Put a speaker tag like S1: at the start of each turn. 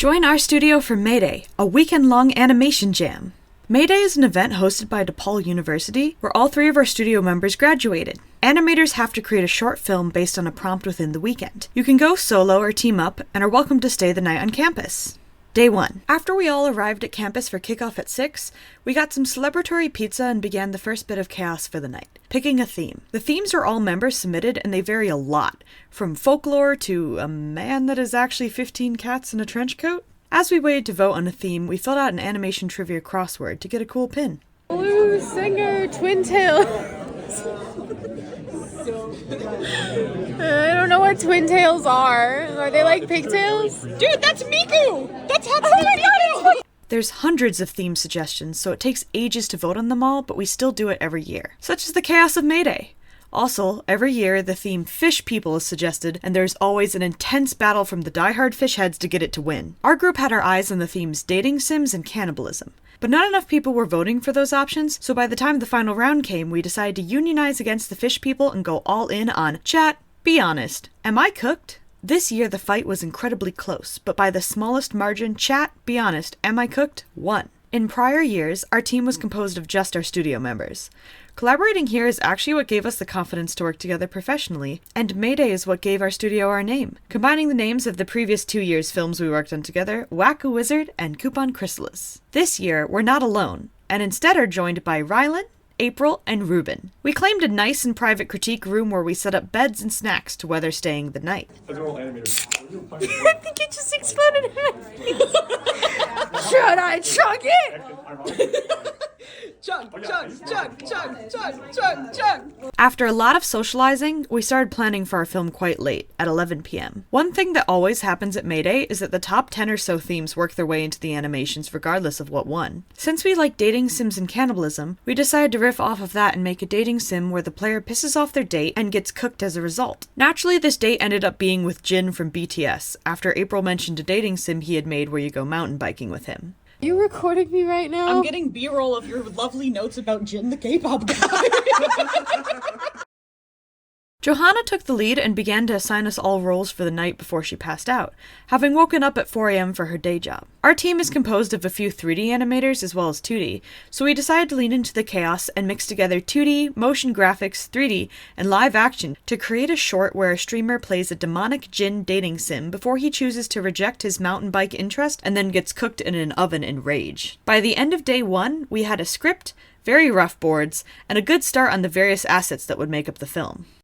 S1: Join our studio for Mayday, a weekend-long animation jam. Mayday is an event hosted by DePaul University where all 3 of our studio members graduated. Animators have to create a short film based on a prompt within the weekend. You can go solo or team up and are welcome to stay the night on campus. Day 1. After we all arrived at campus for kickoff at 6, we got some celebratory pizza and began the first bit of chaos for the night, picking a theme. The themes are all members submitted and they vary a lot, from folklore to a man that is actually 15 cats in a trench coat. As we waited to vote on a theme, we filled out an animation trivia crossword to get a cool pin.
S2: Blue singer, twin tail. I don't know what twin tails are. Are they like pigtails?
S3: Dude, that's Miku! That's Hatsune Miku!
S1: There's hundreds of theme suggestions, so it takes ages to vote on them all, but we still do it every year. Such is the chaos of Mayday. Also, every year, the theme Fish People is suggested, and there's always an intense battle from the diehard fish heads to get it to win. Our group had our eyes on the themes dating sims and cannibalism. But not enough people were voting for those options, so by the time the final round came, we decided to unionize against the fish people and go all in on chat, be honest, am I cooked? This year the fight was incredibly close, but by the smallest margin, chat, be honest, am I cooked, won. In prior years, our team was composed of just our studio members. Collaborating here is actually what gave us the confidence to work together professionally, and Mayday is what gave our studio our name, combining the names of the previous 2 years' films we worked on together, Whack-A-Wizard and Coupon Chrysalis. This year, we're not alone, and instead are joined by Rylan, April, and Ruben. We claimed a nice and private critique room where we set up beds and snacks to weather staying the night.
S3: I think it just exploded. Should I chug it? Chug.
S1: After a lot of socializing, we started planning for our film quite late, at 11 p.m. One thing that always happens at Mayday is that the top 10 or so themes work their way into the animations regardless of what won. Since we like dating sims and cannibalism, we decided to riff off of that and make a dating sim where the player pisses off their date and gets cooked as a result. Naturally, this date ended up being with Jin from BTS, after April mentioned a dating sim he had made where you go mountain biking with him.
S2: Are you recording me right now?
S3: I'm getting B-roll of your lovely notes about Jin, the K-pop guy.
S1: Johanna took the lead and began to assign us all roles for the night before she passed out, having woken up at 4 a.m. for her day job. Our team is composed of a few 3D animators as well as 2D, so we decided to lean into the chaos and mix together 2D, motion graphics, 3D, and live action to create a short where a streamer plays a demonic Jin dating sim before he chooses to reject his mountain bike interest and then gets cooked in an oven in rage. By the end of day 1, we had a script, very rough boards, and a good start on the various assets that would make up the film.